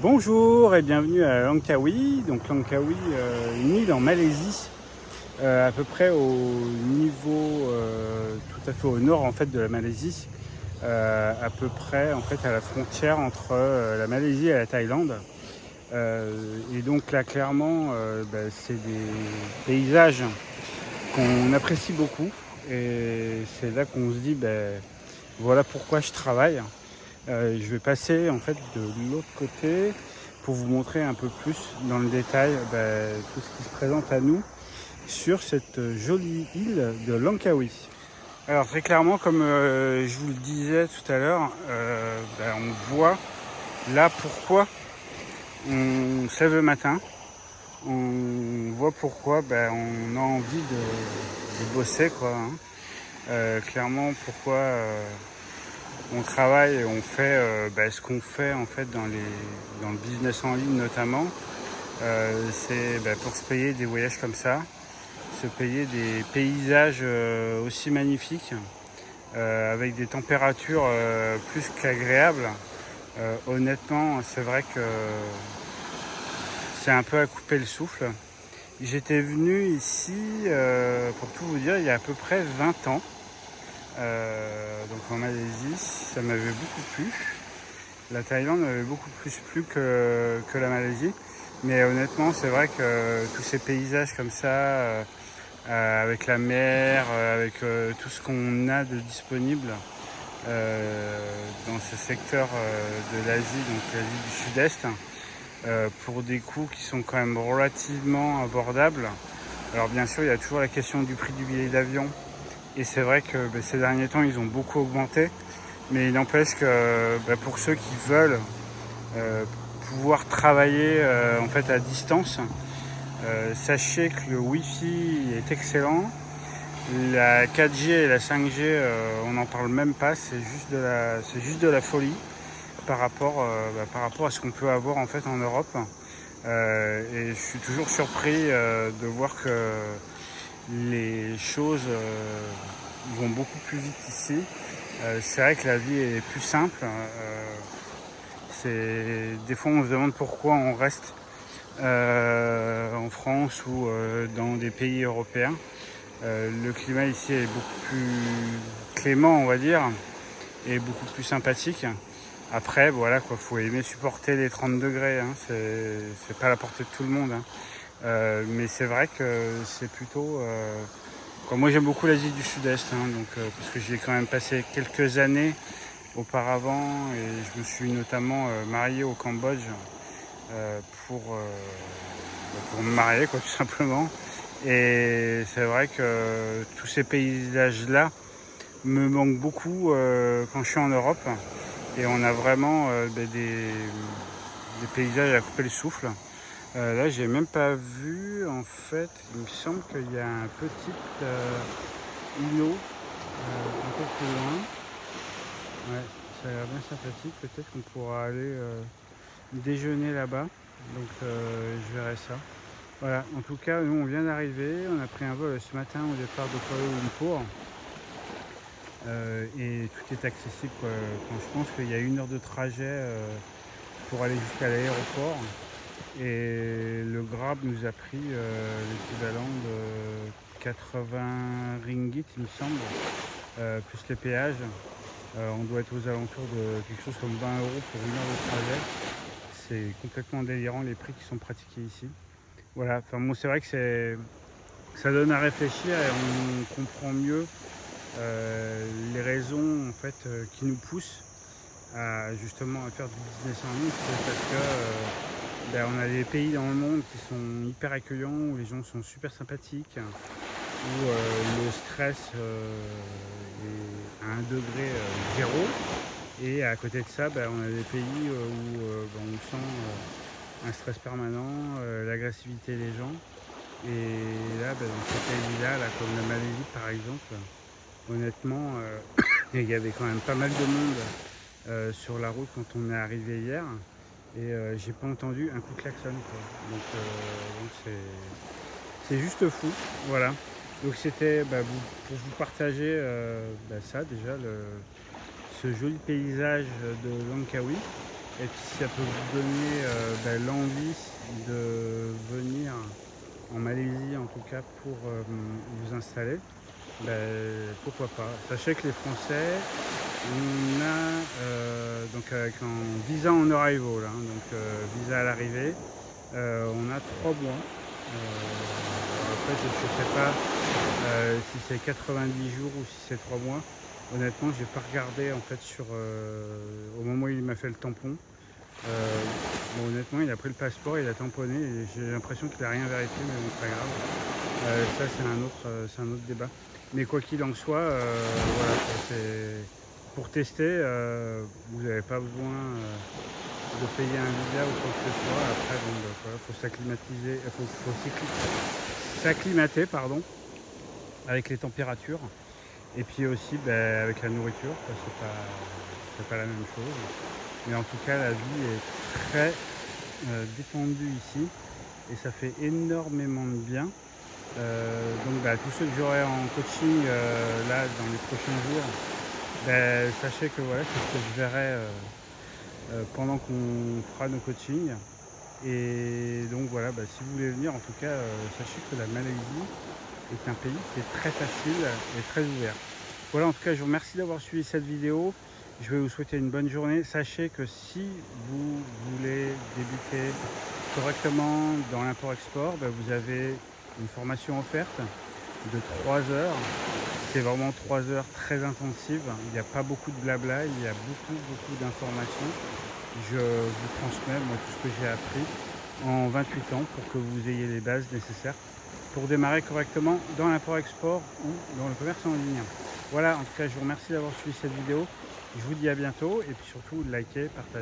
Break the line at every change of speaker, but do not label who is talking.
Bonjour et bienvenue à Langkawi. Donc Langkawi, une île en Malaisie, à peu près au niveau, tout à fait au nord en fait de la Malaisie, à peu près en fait à la frontière entre la Malaisie et la Thaïlande. Et donc là clairement, c'est des paysages qu'on apprécie beaucoup et c'est là qu'on se dit voilà pourquoi je travaille. Je vais passer en fait de l'autre côté pour vous montrer un peu plus dans le détail tout ce qui se présente à nous sur cette jolie île de Langkawi. Alors très clairement, comme je vous le disais tout à l'heure, on voit là pourquoi on se lève le matin. On voit pourquoi on a envie de bosser, quoi, hein. Clairement pourquoi on travaille et on fait ce qu'on fait en fait dans le business en ligne notamment. C'est pour se payer des voyages comme ça, se payer des paysages aussi magnifiques, avec des températures plus qu'agréables. Honnêtement, c'est vrai que c'est un peu à couper le souffle. J'étais venu ici, pour tout vous dire, il y a à peu près 20 ans. Donc en Malaisie, ça m'avait beaucoup plu. La Thaïlande m'avait beaucoup plus plu que la Malaisie. Mais honnêtement, c'est vrai que tous ces paysages comme ça, avec la mer, avec tout ce qu'on a de disponible dans ce secteur de l'Asie, donc l'Asie du Sud-Est, pour des coûts qui sont quand même relativement abordables. Alors bien sûr, il y a toujours la question du prix du billet d'avion. Et c'est vrai que ces derniers temps, ils ont beaucoup augmenté. Mais il n'empêche que pour ceux qui veulent pouvoir travailler en fait à distance, sachez que le Wi-Fi est excellent. La 4G et la 5G, on n'en parle même pas. C'est juste de la folie par rapport à ce qu'on peut avoir en fait en Europe. Et je suis toujours surpris de voir que les choses vont beaucoup plus vite ici. C'est vrai que la vie est plus simple. Des fois on se demande pourquoi on reste en France ou dans des pays européens. Le climat ici est beaucoup plus clément, on va dire, et beaucoup plus sympathique. Après, voilà quoi, faut aimer supporter les 30 degrés, hein. C'est pas à la portée de tout le monde, hein. Mais c'est vrai que c'est plutôt... moi j'aime beaucoup l'Asie du Sud-Est, hein, parce que j'y ai quand même passé quelques années auparavant et je me suis notamment marié au Cambodge pour me marier, quoi, tout simplement. Et c'est vrai que tous ces paysages-là me manquent beaucoup quand je suis en Europe. Et on a vraiment des paysages à couper le souffle. Là, j'ai même pas vu, en fait, il me semble qu'il y a un petit îlot un peu plus loin. Ouais, ça a l'air bien sympathique. Peut-être qu'on pourra aller déjeuner là-bas. Donc, je verrai ça. Voilà, en tout cas, nous, on vient d'arriver. On a pris un vol ce matin au départ de Kuala Lumpur. Et tout est accessible, quoi. Je pense qu'il y a 1 heure de trajet pour aller jusqu'à l'aéroport. Et le Grab nous a pris l'équivalent de 80 ringgit, il me semble, plus les péages. On doit être aux alentours de quelque chose comme 20 € pour 1 heure de trajet. C'est complètement délirant les prix qui sont pratiqués ici. Voilà, enfin bon, c'est vrai que ça donne à réfléchir et on comprend mieux les raisons en fait qui nous poussent à justement à faire du business en ligne. C'est parce que on a des pays dans le monde qui sont hyper accueillants, où les gens sont super sympathiques, où le stress est à 1 degré 0. Et à côté de ça, on a des pays où on sent un stress permanent, l'agressivité des gens. Et là, dans ces pays-là, comme la Malaisie par exemple, honnêtement, il y avait quand même pas mal de monde sur la route quand on est arrivé hier. Et j'ai pas entendu un coup de klaxon, quoi. Donc c'est juste fou, voilà. Donc c'était pour vous partager ça déjà, ce joli paysage de Langkawi. et puis si ça peut vous donner l'envie de venir en Malaisie en tout cas pour vous installer, pourquoi pas. Sachez que les Français, on a donc avec un visa on arrival, hein, donc visa à l'arrivée, on a 3 mois. Après je ne sais pas si c'est 90 jours ou si c'est 3 mois. Honnêtement, j'ai pas regardé en fait au moment où il m'a fait le tampon. Bon, honnêtement, il a pris le passeport, il a tamponné et j'ai l'impression qu'il n'a rien vérifié, mais bon, pas grave. Ça, c'est un autre débat. Mais quoi qu'il en soit, voilà, c'est pour tester. Vous n'avez pas besoin de payer un visa ou quoi que ce soit. Après, bon, voilà, faut s'acclimater, pardon, avec les températures. Et puis aussi avec la nourriture, c'est pas la même chose. Mais en tout cas, la vie est très détendue ici et ça fait énormément de bien. Donc tous ceux que j'aurai en coaching là dans les prochains jours, sachez que voilà, c'est ce que je verrai pendant qu'on fera nos coachings. Et donc voilà, si vous voulez venir, en tout cas, sachez que la Malaisie est un pays qui est très facile et très ouvert. Voilà, en tout cas, je vous remercie d'avoir suivi cette vidéo. Je vais vous souhaiter une bonne journée. Sachez que si vous voulez débuter correctement dans l'import-export, vous avez une formation offerte de 3 heures. C'est vraiment 3 heures très intensives. Il n'y a pas beaucoup de blabla, il y a beaucoup d'informations. Je vous transmets moi, tout ce que j'ai appris en 28 ans pour que vous ayez les bases nécessaires pour démarrer correctement dans l'import-export ou dans le commerce en ligne. Voilà, en tout cas, je vous remercie d'avoir suivi cette vidéo. Je vous dis à bientôt et puis surtout, likez, partagez.